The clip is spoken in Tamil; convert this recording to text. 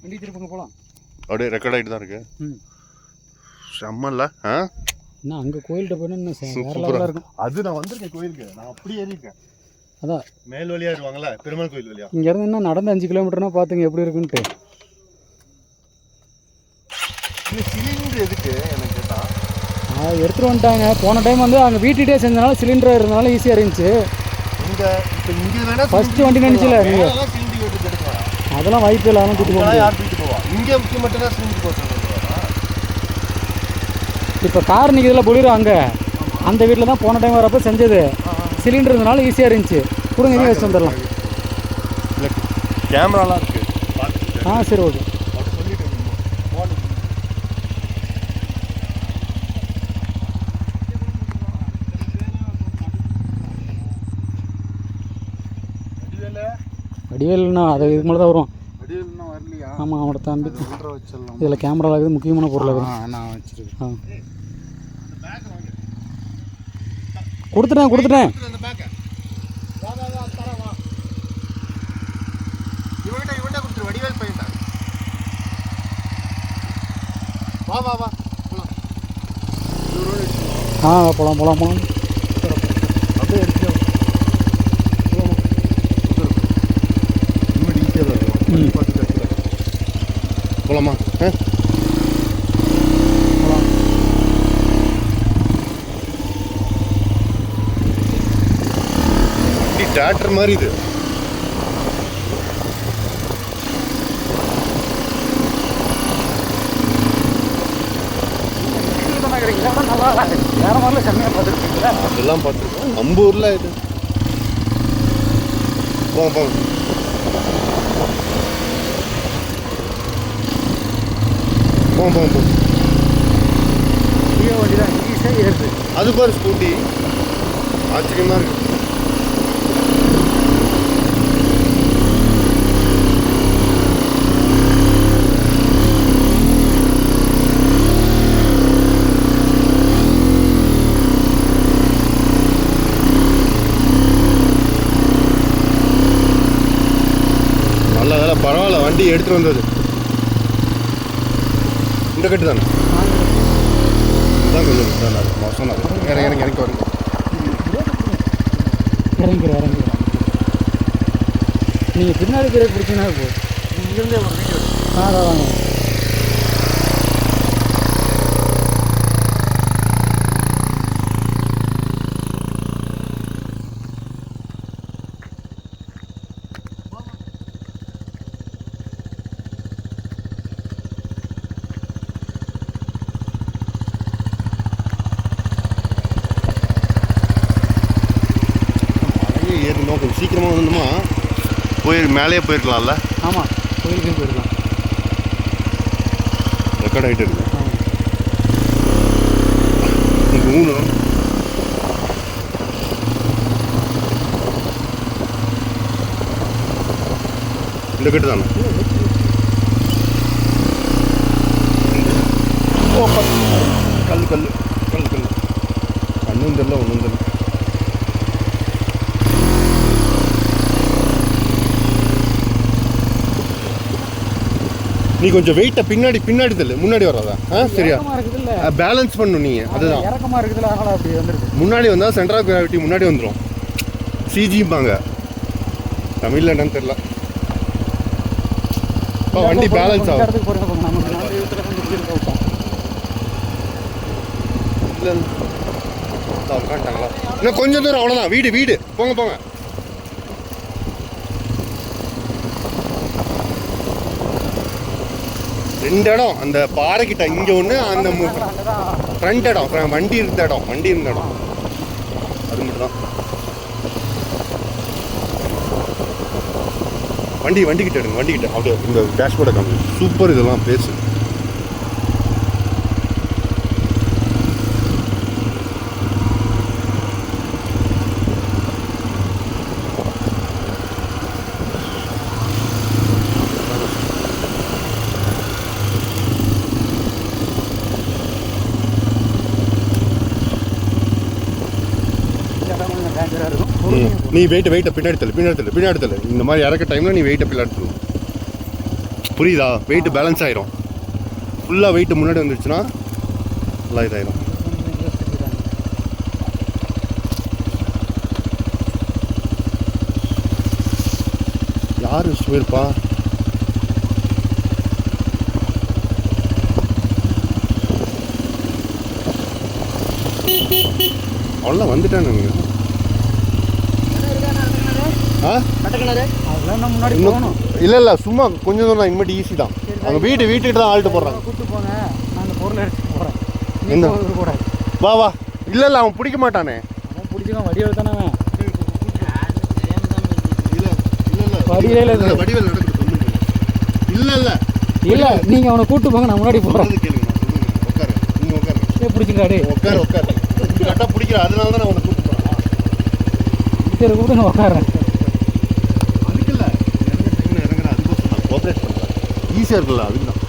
வண்டி திருப்பங்க போகலாம். அப்படியே ரெக்கார்ட் ஆகிட்டு தான் இருக்கு. செம்மல்ல. இன்னும் அங்கே கோயில்கிட்ட போயினா இன்னும் வேற சூப்பரா லெவலாக இருக்கும். அது நான் வந்திருக்கேன் கோயிலுக்கு. நான் அப்படி ஏறியிருக்கேன். அதான் மேல் வழியாக இருவாங்கல்ல, பெருமாள் கோயில் வழியா. இங்கேருந்து இன்னும் நடந்து 5 கிலோமீட்டர்னா பார்த்துங்க எப்படி இருக்குன்ட்டு. இந்த சிலிண்டர் எதுக்கு எனக்கு கேட்டால் எடுத்துகிட்டு வந்துட்டாங்க. போன டைம் வந்து அங்கே வீட்டுகிட்டே செஞ்சதுனால சிலிண்டர் இருந்தனால ஈஸியாக இருந்துச்சு. இந்த இப்போ இங்கே வேணா ஃபஸ்ட்டு வண்டி நினச்சில நீங்கள் சிலிண்டர் எடுத்து எடுக்கலாம். அதெல்லாம் வாய்ப்பு இல்லை. அதெல்லாம் தூக்கிட்டு போக யார் தூக்கிட்டு போவா? இங்கே முக்கியம் மட்டும் தான் சிலிண்டர் போட்டு. இப்போ கார் நிற்கிறதுல பொலிரோ அங்கே அந்த வீட்டில் தான் போன டைம் வரப்போ செஞ்சது. சிலிண்டர் இருந்தனால ஈஸியாக இருந்துச்சு. கொடுங்க இங்கே வச்சு வந்துடலாம். இல்லை கேமராலாம் இருக்குது. சரி ஓகே. அடிவேல்னா அது இதுக்கு மேலே தான் வரும். அடிவேல்னா வரலையா? ஆமாம், அவனோட தம்பி. வச்சிடலாம். இதில் கேமரா இருக்குது, முக்கியமான பொருள் இருக்குது. நான் வச்சுருக்கேன். கொடுத்துட்டேன். இவன்கிட்ட கொடுத்துரு. வடிவேல் பையன். வா போகலாம். அப்படியே எடுத்து இன்னும் ஈஸியாக தான் இருக்கும். போகலாமா? டிராக்டர் மாதிரி இது. வேற மாதிரிலாம் செம்மையாக பார்த்துருக்கீங்களா? அதெல்லாம் பார்த்துருக்கோம். நம்ம ஊரில் இது. போங்க. வண்டி தான் ஈஸியாக ஏறுது. அது பாரு ஸ்கூட்டி. ஆச்சரியமாக இருக்கு. நல்ல வேலை, பரவாயில்ல. வண்டி எடுத்துகிட்டு வந்தது இந்த கட்டு தானே. கொஞ்சம் மோசம். எனக்கு வருங்க. இறங்கிறேன். நீங்கள் பின்னாடி பிரேக் பிடிச்சிங்கன்னா போதும். இங்கேருந்தே ஒரு வீடியோ வாங்க. ஏறணும் கொஞ்சம் சீக்கிரமாக வந்தோமா மேலேயே போயிருக்கலாம்ல. ஆமாம், கோயிலுக்கும் போயிருக்கலாம். ரெக்கார்ட் ஆகிட்டு இருக்கு. இந்த கட்டு தானே. கல் கண்ணும் தெரியல, ஒன்றும் தெரியல. நீ கொஞ்சம் வெயிட்டை பின்னாடி தள்ளு. முன்னாடி வராதா? சரியா பேலன்ஸ் பண்ணணும் நீங்கள். அதுதான் இறக்கமாக இருக்குதுல்ல, அதனால் அப்படி வந்துருக்கு. முன்னாடி வந்தால் சென்டர் ஆஃப் கிராவிட்டி முன்னாடி வந்துடும். சிஜிம்பாங்க தமிழில் என்னன்னு தெரியல. வண்டி பேலன்ஸ் ஆகும். இல்லை உட்காந்துட்டாங்களா? இன்னும் கொஞ்சம் தூரம், அவ்வளோதான். வீடு போங்க. ரெண்டு இடம், அந்த பாறைக்கிட்ட இங்கே ஒன்று, அந்த ஃப்ரண்ட் இடம், வண்டி இருந்த இடம் அது மட்டும் தான். வண்டிக்கிட்ட எடுங்க. வண்டிக்கிட்ட அப்படியே இந்த டேஷ்போர்டை காமி. சூப்பர். இதெல்லாம் பேசு. நீ வெயிட்டை பின்னாடி தள்ளு. இந்த மாதிரி இறக்க டைமில் நீ வெயிட்டை பின்னாடி தள்ளு. புரியுதா? வெயிட் பேலன்ஸ் ஆயிரும். ஃபுல்லாக வெயிட் முன்னாடி வந்துருச்சுன்னா நல்லா இதாயிரும். யார் போயிருப்பா? அவ்வளோ வந்துட்டானுங்க. அதெல்லாம் முன்னாடி போகணும். இல்லை சும்மா கொஞ்சம் தூரம் தான், இனிமேட்டு ஈஸி தான். அவங்க வீட்டுக்கிட்ட தான் ஆள்கிட்ட போடுறாங்க. கூப்பிட்டு போங்க, நான் அந்த பொருளை எடுத்துட்டு போகிறேன். என்ன கூடாது. வா இல்லை அவன் பிடிக்க மாட்டானே. அவன் பிடிச்சிக்கலாம், வடிவேல் தானே அவன். வடிவேல் நடக்குது. இல்லை நீங்கள் அவனை கூப்பிட்டு போங்க, நான் முன்னாடி போகிறேன். கேளுங்க, உட்காரு. நீங்கள் உட்காரு. பிடிச்சிங்காடி உட்காரு. கரெக்டாக பிடிக்கிற, அதனால தான் நான் அவனை கூப்பிட்டு போகிறேன். பிடிக்கிற கூப்பிட்டு நான் உட்காடுறேன். அதுக்கு இல்லை, இறங்குறேன் அதுக்கு நான் கோஆப்ரேட் பண்ணுறேன். ஈஸியாக இருக்குல்ல, அதுக்கு தான்.